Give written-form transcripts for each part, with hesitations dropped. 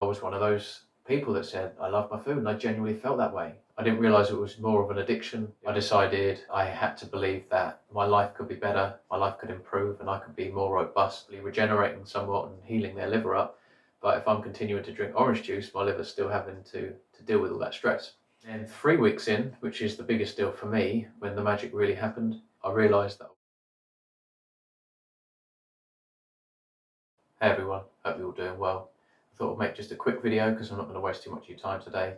was one of those people that said, I love my food, and I genuinely felt that way. I didn't realize it was more of an addiction. I decided I had to believe that my life could be better, my life could improve, and I could be more robustly regenerating somewhat and healing their liver up. But if I'm continuing to drink orange juice, my liver's still having to deal with all that stress. And 3 weeks in, which is the biggest deal for me, when the magic really happened, I realized that. Hey everyone, hope you're all doing well. I thought I'd make just a quick video because I'm not going to waste too much of your time today,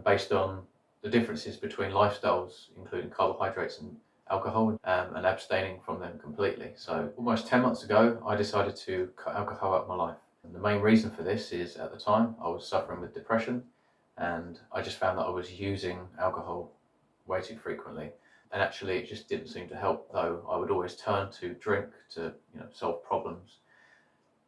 based on the differences between lifestyles, including carbohydrates and alcohol, and abstaining from them completely. So almost 10 months ago, I decided to cut alcohol out of my life. And the main reason for this is, at the time, I was suffering with depression, and I just found that I was using alcohol way too frequently. And actually it just didn't seem to help, though I would always turn to drink to solve problems,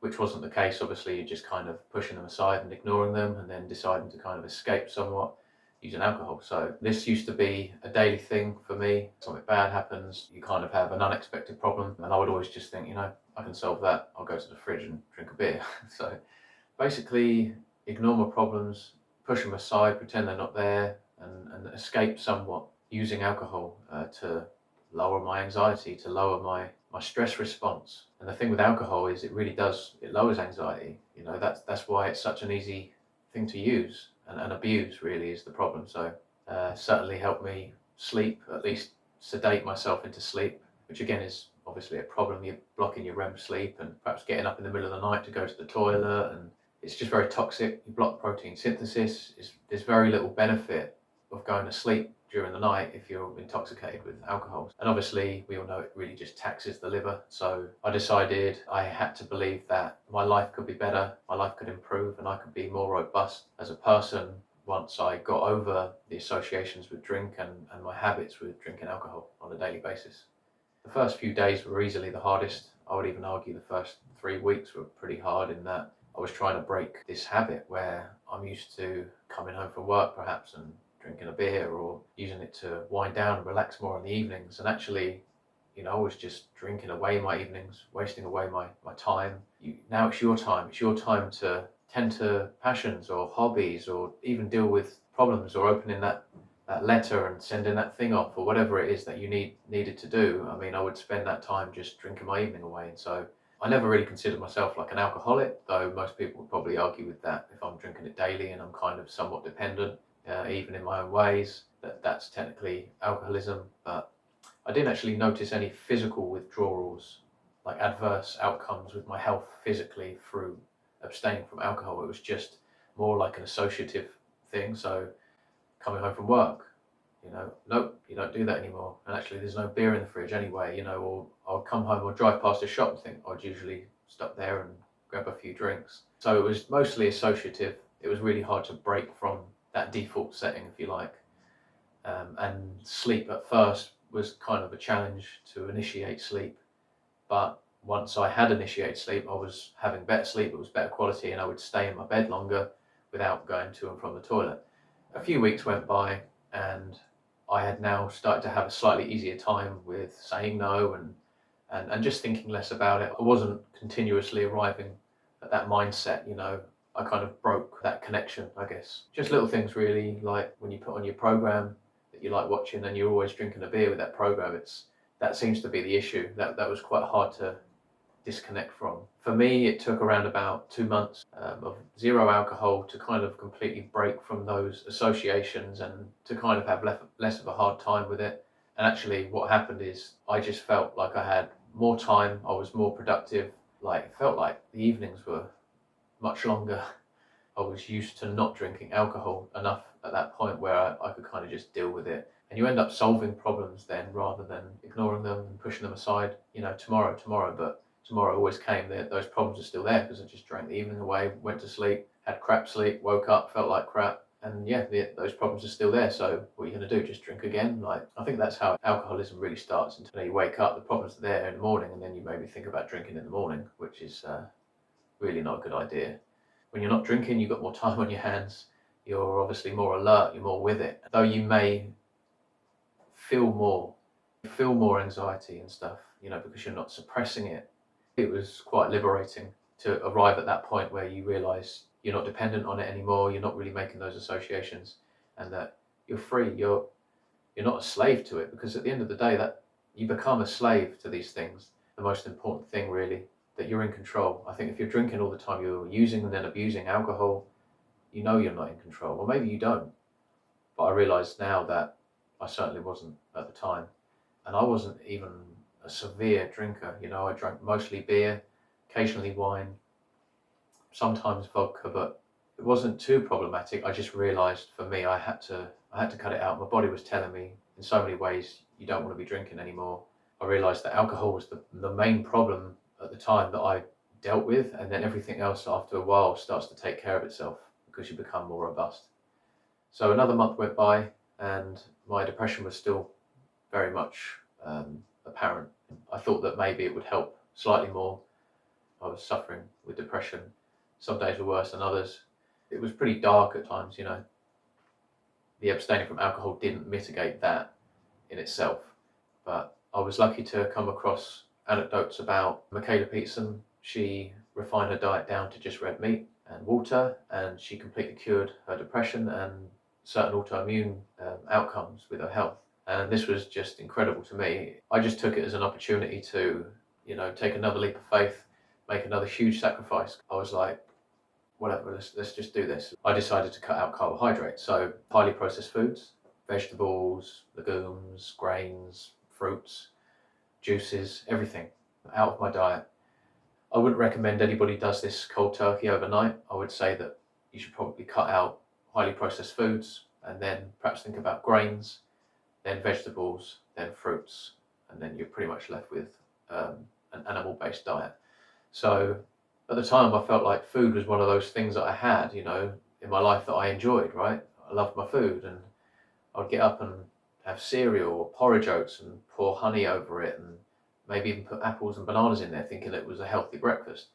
which wasn't the case. Obviously, you're just kind of pushing them aside and ignoring them, and then deciding to kind of escape somewhat using alcohol. So this used to be a daily thing for me. Something bad happens, you kind of have an unexpected problem, and I would always just think, I can solve that. I'll go to the fridge and drink a beer. So basically, ignore my problems, push them aside, pretend they're not there, and escape somewhat using alcohol to lower my anxiety, to lower my stress response. And the thing with alcohol is it lowers anxiety. That's why it's such an easy thing to use, and abuse really is the problem. So certainly helped me sleep, at least sedate myself into sleep, which again is obviously a problem. You're blocking your REM sleep, and perhaps getting up in the middle of the night to go to the toilet, and it's just very toxic. You block protein synthesis. There's very little benefit of going to sleep during the night if you're intoxicated with alcohol. And obviously, we all know it really just taxes the liver. So I decided I had to believe that my life could be better, my life could improve, and I could be more robust as a person once I got over the associations with drink and my habits with drinking alcohol on a daily basis. The first few days were easily the hardest. I would even argue the first 3 weeks were pretty hard, in that I was trying to break this habit where I'm used to coming home from work perhaps and drinking a beer, or using it to wind down and relax more in the evenings. And actually, I was just drinking away my evenings, wasting away my time. Now it's your time. It's your time to tend to passions or hobbies, or even deal with problems, or opening that letter and sending that thing off, or whatever it is that you needed to do. I mean, I would spend that time just drinking my evening away. And so I never really considered myself like an alcoholic, though most people would probably argue with that. If I'm drinking it daily and I'm kind of somewhat dependent, even in my own ways, that's technically alcoholism. But I didn't actually notice any physical withdrawals, like adverse outcomes with my health physically through abstaining from alcohol. It was just more like an associative thing. So coming home from work, nope, you don't do that anymore. And actually, there's no beer in the fridge anyway, or I'll come home or drive past a shop and think I'd usually stop there and grab a few drinks. So it was mostly associative. It was really hard to break from that default setting, if you like. And sleep at first was kind of a challenge to initiate sleep. But once I had initiated sleep, I was having better sleep. It was better quality, and I would stay in my bed longer without going to and from the toilet. A few weeks went by, and I had now started to have a slightly easier time with saying no, and just thinking less about it. I wasn't continuously arriving at that mindset, I kind of broke that connection, I guess. Just little things really, like when you put on your program that you like watching and you're always drinking a beer with that program, that seems to be the issue. That was quite hard to disconnect from. For me, it took around about 2 months of zero alcohol to kind of completely break from those associations, and to kind of have less of a hard time with it. And actually what happened is I just felt like I had more time, I was more productive. Like, it felt like the evenings were much longer. I was used to not drinking alcohol enough at that point where I could kind of just deal with it. And you end up solving problems then, rather than ignoring them and pushing them aside, tomorrow. But tomorrow always came. Those problems are still there because I just drank the evening away, went to sleep, had crap sleep, woke up, felt like crap. And those problems are still there. So what are you going to do? Just drink again? Like, I think that's how alcoholism really starts. Until you wake up, the problems are there in the morning, and then you maybe think about drinking in the morning, which is really not a good idea. When you're not drinking, you've got more time on your hands. You're obviously more alert, you're more with it. Though you may feel more anxiety and stuff, because you're not suppressing it. It was quite liberating to arrive at that point where you realise you're not dependent on it anymore, you're not really making those associations, and that you're free, you're not a slave to it, because at the end of the day, that you become a slave to these things. The most important thing really, that you're in control. I think if you're drinking all the time, you're using and then abusing alcohol, you know you're not in control. Or maybe you don't, but I realise now that I certainly wasn't at the time. And I wasn't even a severe drinker, I drank mostly beer, occasionally wine, sometimes vodka, but it wasn't too problematic. I just realised for me, I had to cut it out. My body was telling me in so many ways, you don't want to be drinking anymore. I realised that alcohol was the main problem at the time that I dealt with, and then everything else after a while starts to take care of itself because you become more robust. So another month went by, and my depression was still very much apparent. I thought that maybe it would help slightly more. I was suffering with depression. Some days were worse than others. It was pretty dark at times, The abstaining from alcohol didn't mitigate that in itself. But I was lucky to come across anecdotes about Michaela Peterson. She refined her diet down to just red meat and water, and she completely cured her depression and certain autoimmune outcomes with her health. And this was just incredible to me. I just took it as an opportunity to, take another leap of faith, make another huge sacrifice. I was like, whatever, let's just do this. I decided to cut out carbohydrates, so highly processed foods, vegetables, legumes, grains, fruits, juices, everything out of my diet. I wouldn't recommend anybody does this cold turkey overnight. I would say that you should probably cut out highly processed foods and then perhaps think about grains, then vegetables, then fruits, and then you're pretty much left with an animal-based diet. So at the time, I felt like food was one of those things that I had, in my life that I enjoyed, right? I loved my food, and I'd get up and have cereal or porridge oats and pour honey over it, and maybe even put apples and bananas in there, thinking it was a healthy breakfast.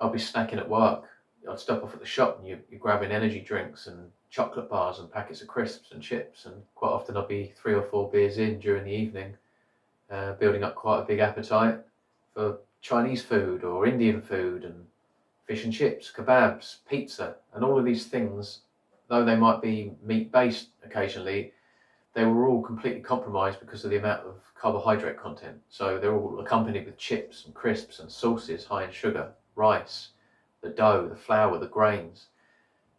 I'd be snacking at work. I'd stop off at the shop, and you're grabbing energy drinks and chocolate bars and packets of crisps and chips, and quite often I'd be 3 or 4 beers in during the evening, building up quite a big appetite for Chinese food or Indian food and fish and chips, kebabs, pizza, and all of these things, though they might be meat-based occasionally, they were all completely compromised because of the amount of carbohydrate content. So they're all accompanied with chips and crisps and sauces high in sugar, rice, the dough, the flour, the grains.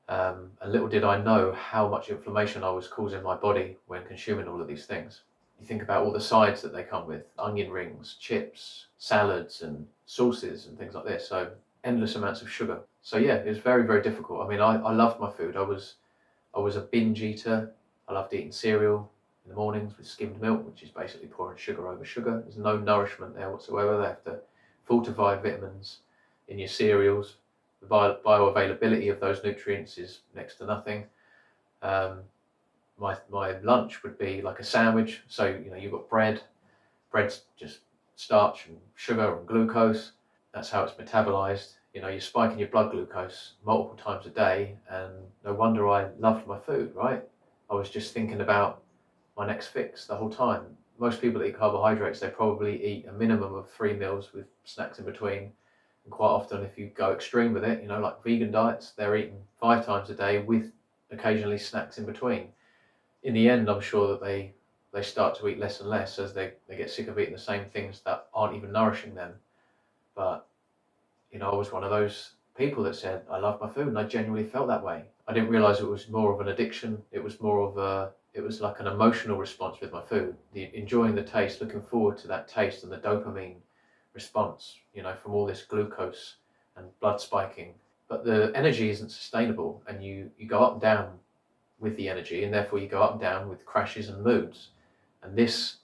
And little did I know how much inflammation I was causing my body when consuming all of these things. You think about all the sides that they come with, onion rings, chips, salads and sauces and things like this. So endless amounts of sugar. So yeah, it was very, very difficult. I mean, I loved my food. I was a binge eater. I loved eating cereal in the mornings with skimmed milk, which is basically pouring sugar over sugar. There's no nourishment there whatsoever. They have to fortify vitamins in your cereals. The bioavailability of those nutrients is next to nothing. My lunch would be like a sandwich. So, you've got bread's just starch and sugar and glucose. That's how it's metabolized. You're spiking your blood glucose multiple times a day, and no wonder I loved my food, right? I was just thinking about my next fix the whole time. Most people that eat carbohydrates, they probably eat a minimum of 3 meals with snacks in between. And quite often, if you go extreme with it, like vegan diets, they're eating 5 times a day with occasionally snacks in between. In the end, I'm sure that they start to eat less and less as they get sick of eating the same things that aren't even nourishing them. But, I was one of those people that said, I love my food, and I genuinely felt that way. I didn't realize it was more of an addiction. It was like an emotional response with my food, enjoying the taste, looking forward to that taste and the dopamine response, from all this glucose and blood spiking. But the energy isn't sustainable, and you go up and down with the energy, and therefore you go up and down with crashes and moods. And this,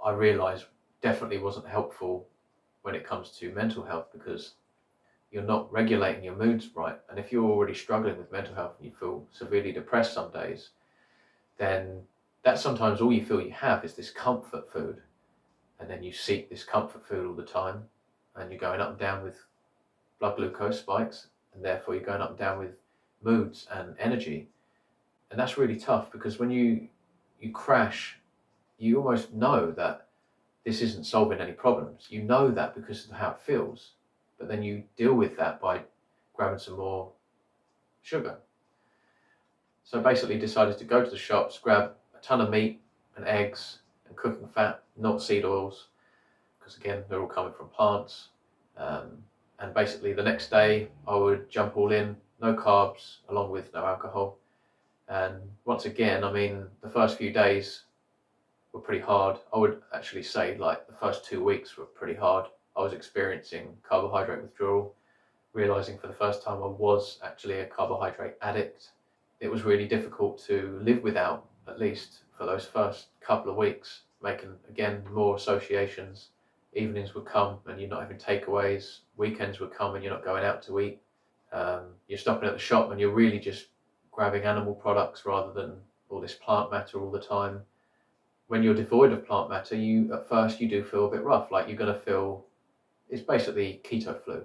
I realized, definitely wasn't helpful when it comes to mental health, because you're not regulating your moods right. And if you're already struggling with mental health and you feel severely depressed some days, then that's sometimes all you feel you have is this comfort food. And then you seek this comfort food all the time, and you're going up and down with blood glucose spikes, and therefore you're going up and down with moods and energy. And that's really tough, because when you crash, you almost know that this isn't solving any problems. You know that because of how it feels. But then you deal with that by grabbing some more sugar. So basically decided to go to the shops, grab a ton of meat and eggs and cooking fat, not seed oils, because again, they're all coming from plants. And basically the next day I would jump all in, no carbs, along with no alcohol. And once again, I mean, the first few days were pretty hard. I would actually say like the first 2 weeks were pretty hard. I was experiencing carbohydrate withdrawal, realizing for the first time I was actually a carbohydrate addict. It was really difficult to live without, at least for those first couple of weeks, making again more associations. Evenings would come and you're not having takeaways, weekends would come and you're not going out to eat. You're stopping at the shop and you're really just grabbing animal products rather than all this plant matter all the time. When you're devoid of plant matter, at first you do feel a bit rough, like you're going to feel, it's basically keto flu.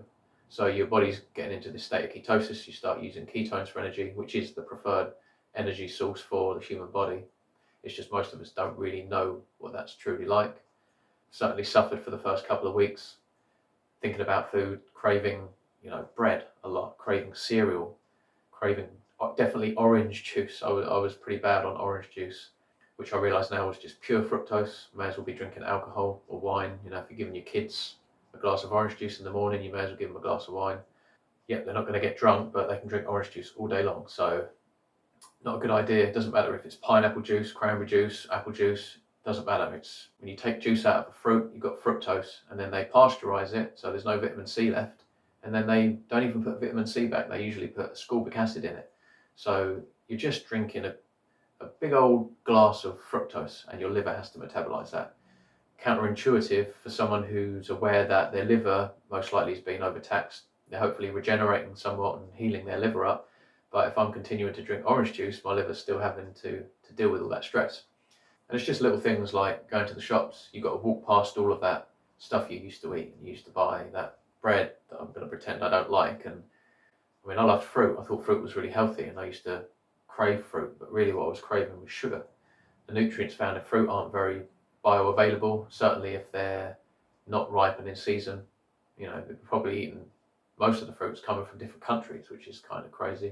So your body's getting into this state of ketosis, you start using ketones for energy, which is the preferred energy source for the human body. It's just most of us don't really know what that's truly like. Certainly suffered for the first couple of weeks, thinking about food, craving, bread a lot, craving cereal, craving definitely orange juice. I was pretty bad on orange juice, which I realise now was just pure fructose. May as well be drinking alcohol or wine. If you're giving your kids a glass of orange juice in the morning, you may as well give them a glass of wine. Yep, they're not going to get drunk, but they can drink orange juice all day long. So not a good idea. It doesn't matter if it's pineapple juice, cranberry juice, apple juice, doesn't matter. It's when you take juice out of a fruit, you've got fructose, and then they pasteurize it, so there's no vitamin C left. And then they don't even put vitamin C back. They usually put ascorbic acid in it. So you're just drinking a big old glass of fructose, and your liver has to metabolize that. Counterintuitive for someone who's aware that their liver most likely has been overtaxed. They're hopefully regenerating somewhat and healing their liver up. But if I'm continuing to drink orange juice, my liver's still having to deal with all that stress. And it's just little things like going to the shops. You've got to walk past all of that stuff you used to eat. You used to buy that bread that I'm going to pretend I don't like. And I mean, I loved fruit. I thought fruit was really healthy and I used to crave fruit. But really what I was craving was sugar. The nutrients found in fruit aren't very bioavailable. Certainly if they're not ripe and in season. They're probably eating most of the fruits coming from different countries, which is kind of crazy.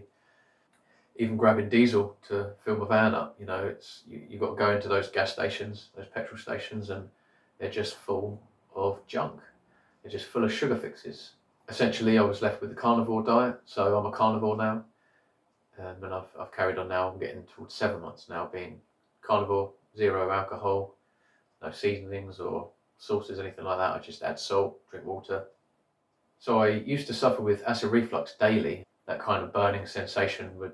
Even grabbing diesel to fill my van up, you've got to go into those gas stations, those petrol stations, and they're just full of junk. They're just full of sugar fixes. Essentially, I was left with the carnivore diet, so I'm a carnivore now. And I've carried on now. I'm getting towards 7 months now being carnivore, zero alcohol, no seasonings or sauces, anything like that. I just add salt, drink water. So I used to suffer with acid reflux daily. That kind of burning sensation would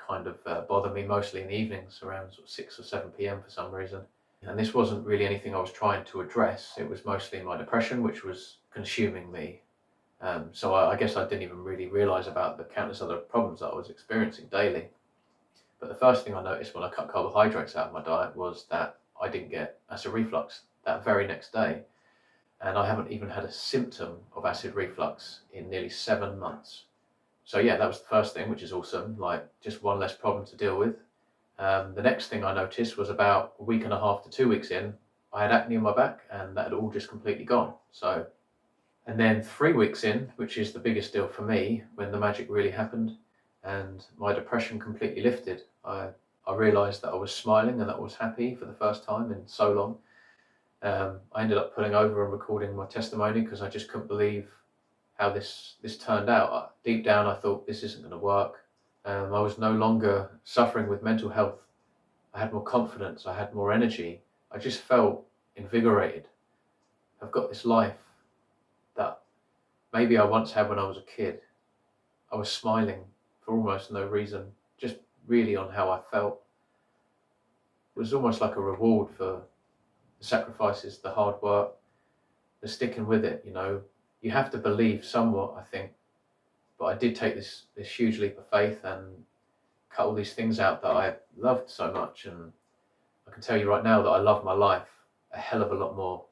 kind of bother me mostly in the evenings around sort of 6 or 7 p.m. for some reason. And this wasn't really anything I was trying to address. It was mostly my depression, which was consuming me. So I guess I didn't even really realise about the countless other problems that I was experiencing daily. But the first thing I noticed when I cut carbohydrates out of my diet was that I didn't get acid reflux that very next day. And I haven't even had a symptom of acid reflux in nearly 7 months. So yeah, that was the first thing, which is awesome, like just one less problem to deal with. The next thing I noticed was about a week and a half to 2 weeks in, I had acne on my back and that had all just completely gone. And then 3 weeks in, which is the biggest deal for me, when the magic really happened and my depression completely lifted, I realised that I was smiling and that I was happy for the first time in so long. I ended up pulling over and recording my testimony because I just couldn't believe how this turned out. Deep down, I thought this isn't going to work. I was no longer suffering with mental health. I had more confidence. I had more energy. I just felt invigorated. I've got this life that maybe I once had when I was a kid. I was smiling for almost no reason, just really on how I felt. It was almost like a reward for the sacrifices, the hard work, the sticking with it. You have to believe somewhat, I think. But I did take this huge leap of faith and cut all these things out that I loved so much. And I can tell you right now that I love my life a hell of a lot more.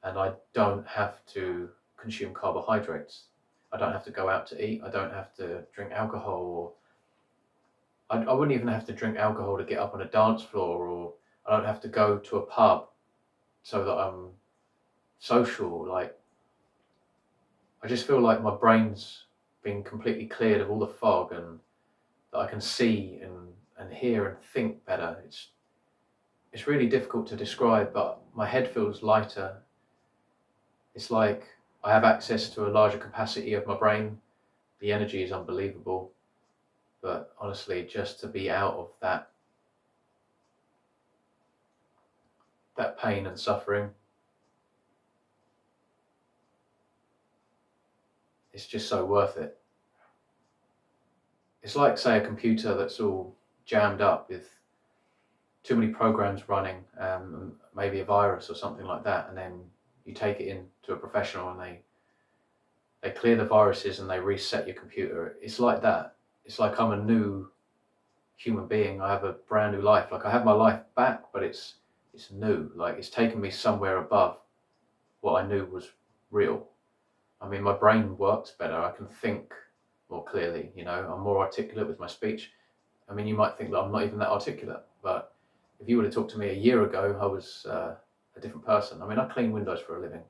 And I don't have to consume carbohydrates. I don't have to go out to eat. I don't have to drink alcohol. Or I wouldn't even have to drink alcohol to get up on a dance floor. Or I don't have to go to a pub so that I'm social. I just feel like my brain's been completely cleared of all the fog and that I can see and hear and think better. It's really difficult to describe, but my head feels lighter. It's like I have access to a larger capacity of my brain. The energy is unbelievable, but honestly, just to be out of that pain and suffering, it's just so worth it. It's like, say, a computer that's all jammed up with too many programs running, maybe a virus or something like that, and then you take it in to a professional and they clear the viruses and they reset your computer. It's like that. It's like I'm a new human being. I have a brand new life. Like I have my life back, but it's new. Like it's taken me somewhere above what I knew was real. I mean, my brain works better. I can think more clearly. I'm more articulate with my speech. I mean, you might think that I'm not even that articulate, but if you would have talked to me a year ago, I was a different person. I mean, I clean windows for a living.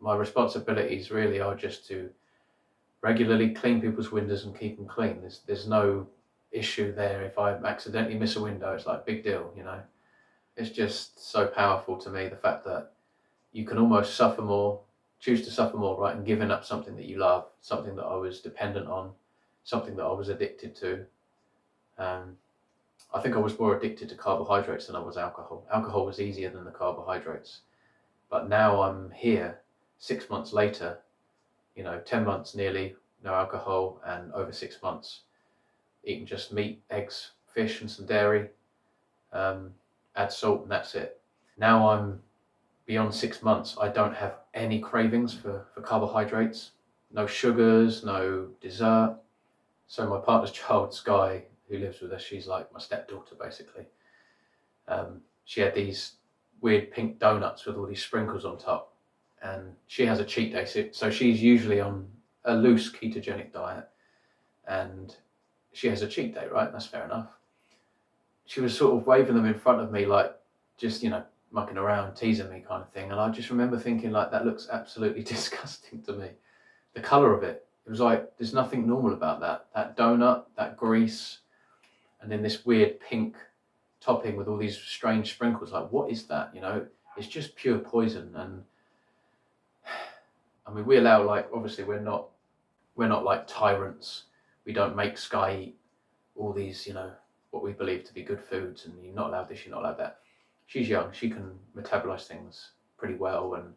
My responsibilities really are just to regularly clean people's windows and keep them clean. There's no issue there. If I accidentally miss a window, it's like a big deal. It's just so powerful to me, the fact that you can almost choose to suffer more, right, and giving up something that you love, something that I was dependent on, something that I was addicted to. I think I was more addicted to carbohydrates than I was alcohol. Alcohol was easier than the carbohydrates. But now I'm here 6 months later, 10 months nearly, no alcohol, and over 6 months eating just meat, eggs, fish, and some dairy, add salt, and that's it. Now I'm beyond 6 months, I don't have any cravings for carbohydrates, no sugars, no dessert. So my partner's child, Sky, who lives with us, she's like my stepdaughter basically. She had these weird pink donuts with all these sprinkles on top, and she has a cheat day, so she's usually on a loose ketogenic diet, and she has a cheat day, right? That's fair enough. She was sort of waving them in front of me, like just mucking around, teasing me kind of thing, and I just remember thinking, like, that looks absolutely disgusting to me. The colour of it was like, there's nothing normal about that donut, that grease, and then this weird pink topping with all these strange sprinkles. Like, what is that? It's just pure poison. And I mean, we allow, like, obviously we're not like tyrants. We don't make Sky eat all these, what we believe to be good foods, and you're not allowed this, you're not allowed that. She's young, she can metabolize things pretty well, and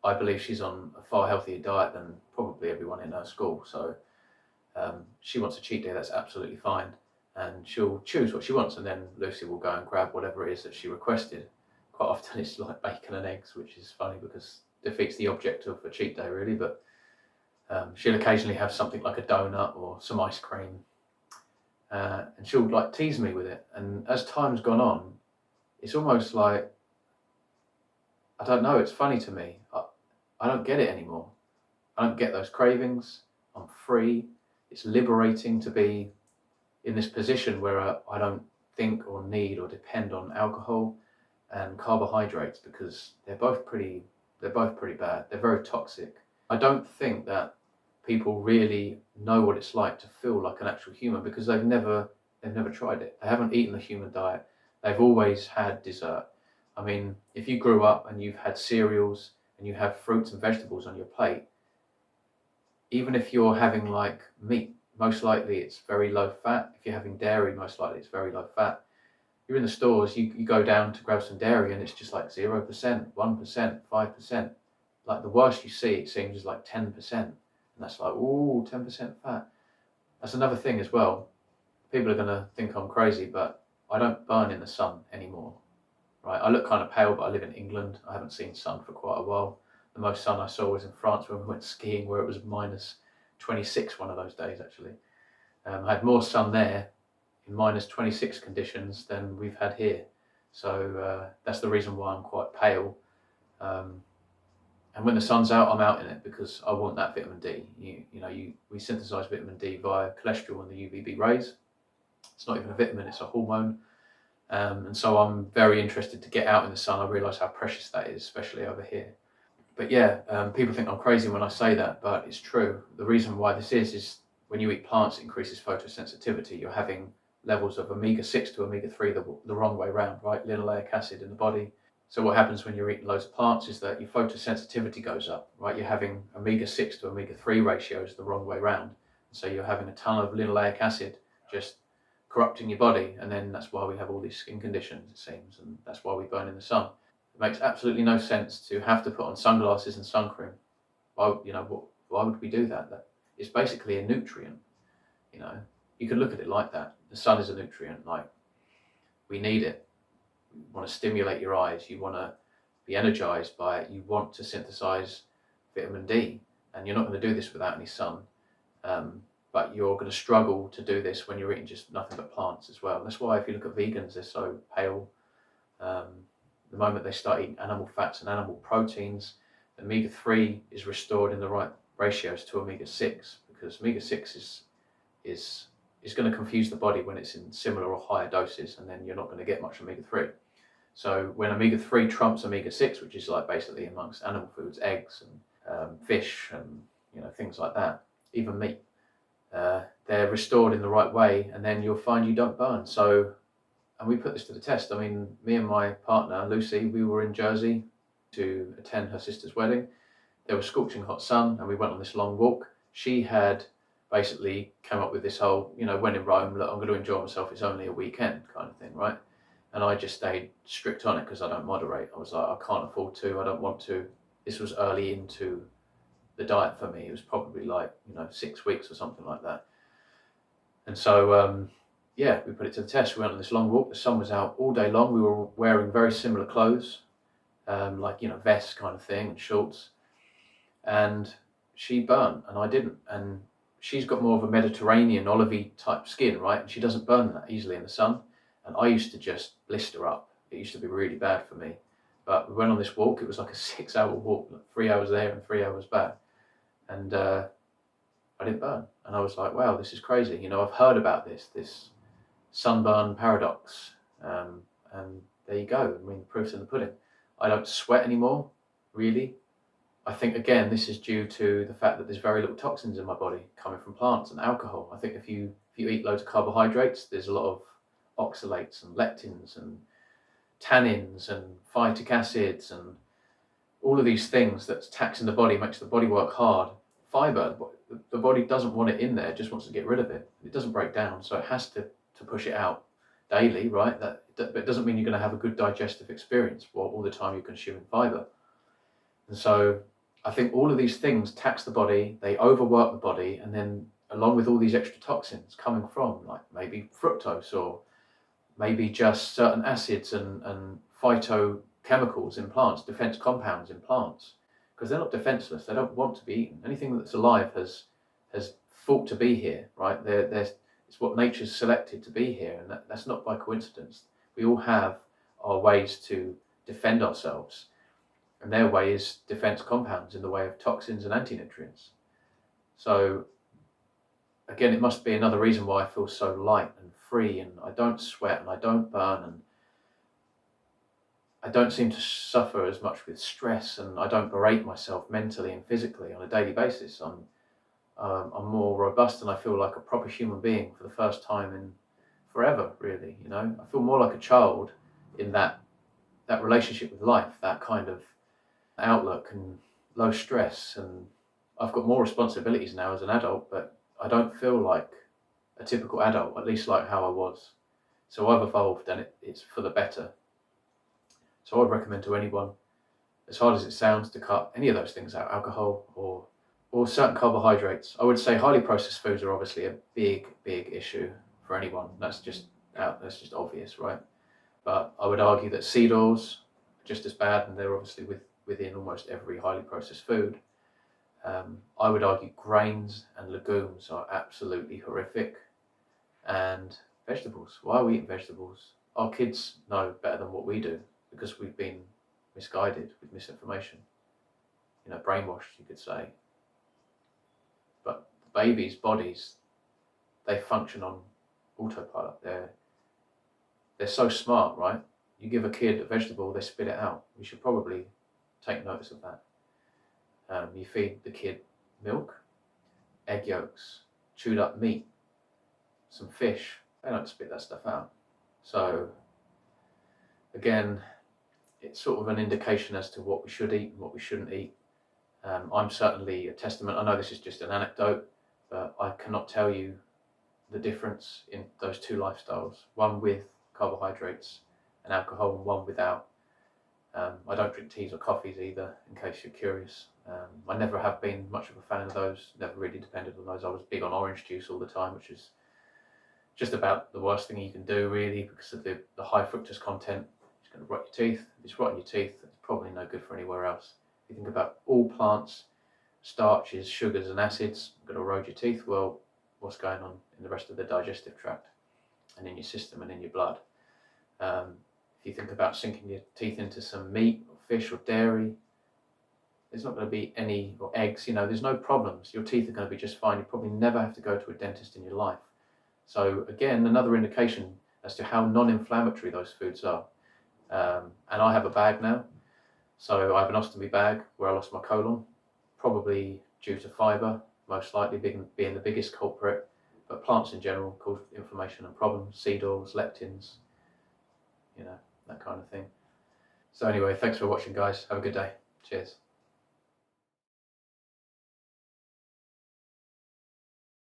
I believe she's on a far healthier diet than probably everyone in her school. So she wants a cheat day, that's absolutely fine, and she'll choose what she wants, and then Lucy will go and grab whatever it is that she requested. Quite often it's like bacon and eggs, which is funny because it defeats the object of a cheat day really, but she'll occasionally have something like a donut or some ice cream, and she'll like tease me with it. And as time's gone on, it's almost like, I don't know, it's funny to me. I don't get it anymore. I don't get those cravings. I'm free. It's liberating to be in this position where I don't think or need or depend on alcohol and carbohydrates, because they're both pretty bad. They're very toxic. I don't think that people really know what it's like to feel like an actual human, because they've never tried it. They haven't eaten the human diet. They've always had dessert. I mean, if you grew up and you've had cereals and you have fruits and vegetables on your plate, even if you're having like meat, most likely it's very low fat. If you're having dairy, most likely it's very low fat. You're in the stores, you go down to grab some dairy and it's just like 0%, 1%, 5%. Like the worst you see, it seems, is like 10%. And that's like, ooh, 10% fat. That's another thing as well. People are going to think I'm crazy, but I don't burn in the sun anymore. Right? I look kind of pale, but I live in England. I haven't seen sun for quite a while. The most sun I saw was in France when we went skiing, where it was minus 26 one of those days, actually. I had more sun there in minus 26 conditions than we've had here. So that's the reason why I'm quite pale. And when the sun's out, I'm out in it because I want that vitamin D. We synthesize vitamin D via cholesterol and the UVB rays. It's not even a vitamin, it's a hormone. And so I'm very interested to get out in the sun. I realise how precious that is, especially over here. But yeah, people think I'm crazy when I say that, but it's true. The reason why this is when you eat plants, it increases photosensitivity. You're having levels of omega-6 to omega-3 the wrong way around, right? Linoleic acid in the body. So what happens when you're eating loads of plants is that your photosensitivity goes up, right? You're having omega-6 to omega-3 ratios the wrong way around. So you're having a ton of linoleic acid just corrupting your body, and then that's why we have all these skin conditions, it seems, and that's why we burn in the sun. It makes absolutely no sense to have to put on sunglasses and sun cream. Why would we do that? It's basically a nutrient. You could look at it like that. The sun is a nutrient. Like, we need it. You want to stimulate your eyes. You want to be energized by it. You want to synthesize vitamin D, and you're not going to do this without any sun. But you're going to struggle to do this when you're eating just nothing but plants as well. That's why if you look at vegans, they're so pale. The moment they start eating animal fats and animal proteins, omega-3 is restored in the right ratios to omega-6, because omega-6 is going to confuse the body when it's in similar or higher doses, and then you're not going to get much omega-3. So when omega-3 trumps omega-6, which is like basically amongst animal foods, eggs and fish and things like that, even meat, they're restored in the right way, and then you'll find you don't burn. So, and we put this to the test. I mean, me and my partner Lucy, we were in Jersey to attend her sister's wedding. There was scorching hot sun, and we went on this long walk. She had basically come up with this whole, when in Rome, look, I'm going to enjoy myself, it's only a weekend kind of thing, right? And I just stayed strict on it because I don't moderate. I was like, I can't afford to, I don't want to. This was early into the diet for me. It was probably like 6 weeks or something like that. And so we put it to the test. We went on this long walk. The sun was out all day long. We were wearing very similar clothes, like vests kind of thing and shorts. And she burnt and I didn't. And she's got more of a Mediterranean olivey type skin, right? And she doesn't burn that easily in the sun. And I used to just blister up. It used to be really bad for me. But we went on this walk. It was like a 6-hour walk, like 3 hours there and 3 hours back. And I didn't burn. And I was like, wow, this is crazy. I've heard about this sunburn paradox. And there you go. I mean, the proof's in the pudding. I don't sweat anymore, really. I think, again, this is due to the fact that there's very little toxins in my body coming from plants and alcohol. I think if you eat loads of carbohydrates, there's a lot of oxalates and lectins and tannins and phytic acids and all of these things that's taxing the body, makes the body work hard. Fiber, the body doesn't want it in there, it just wants to get rid of it. It doesn't break down, so it has to push it out daily, right? But it doesn't mean you're going to have a good digestive experience all the time you're consuming fiber. And so I think all of these things tax the body, they overwork the body, and then along with all these extra toxins coming from, like maybe fructose or maybe just certain acids and phytochemicals in plants, defense compounds in plants, because they're not defenseless. They don't want to be eaten. Anything that's alive has fought to be here, right? It's what nature's selected to be here, and that's not by coincidence. We all have our ways to defend ourselves, and their way is defense compounds in the way of toxins and anti-nutrients. So again, it must be another reason why I feel so light and free, and I don't sweat and I don't burn, and I don't seem to suffer as much with stress, and I don't berate myself mentally and physically on a daily basis. I'm more robust, and I feel like a proper human being for the first time in forever, really. I feel more like a child in that relationship with life, that kind of outlook and low stress. And I've got more responsibilities now as an adult, but I don't feel like a typical adult, at least like how I was. So I've evolved, and it's for the better. So I'd recommend to anyone, as hard as it sounds, to cut any of those things out, alcohol or certain carbohydrates. I would say highly processed foods are obviously a big issue for anyone. That's just obvious, right? But I would argue that seed oils are just as bad, and they're obviously within almost every highly processed food. I would argue grains and legumes are absolutely horrific, and vegetables. Why are we eating vegetables? Our kids know better than what we do because we've been misguided with misinformation, brainwashed, you could say. But babies' bodies, they function on autopilot. They're so smart, right? You give a kid a vegetable, they spit it out. We should probably take notice of that. You feed the kid milk, egg yolks, chewed up meat, some fish, they don't spit that stuff out. So again, it's sort of an indication as to what we should eat and what we shouldn't eat. I'm certainly a testament. I know this is just an anecdote, but I cannot tell you the difference in those two lifestyles, one with carbohydrates and alcohol and one without. I don't drink teas or coffees either, in case you're curious. I never have been much of a fan of those, never really depended on those. I was big on orange juice all the time, which is just about the worst thing you can do, really, because of the high fructose content. It's going to rot your teeth. If it's rotting your teeth, it's probably no good for anywhere else. If you think about all plants, starches, sugars and acids are going to erode your teeth. Well, what's going on in the rest of the digestive tract and in your system and in your blood? If you think about sinking your teeth into some meat or fish or dairy, there's not going to be any, or eggs, there's no problems. Your teeth are going to be just fine. You probably never have to go to a dentist in your life. So again, another indication as to how non-inflammatory those foods are. And I have a bag now. So I have an ostomy bag where I lost my colon, probably due to fibre, most likely being the biggest culprit, but plants in general cause inflammation and problems, seed oils, lectins, that kind of thing. So anyway, thanks for watching, guys. Have a good day. Cheers.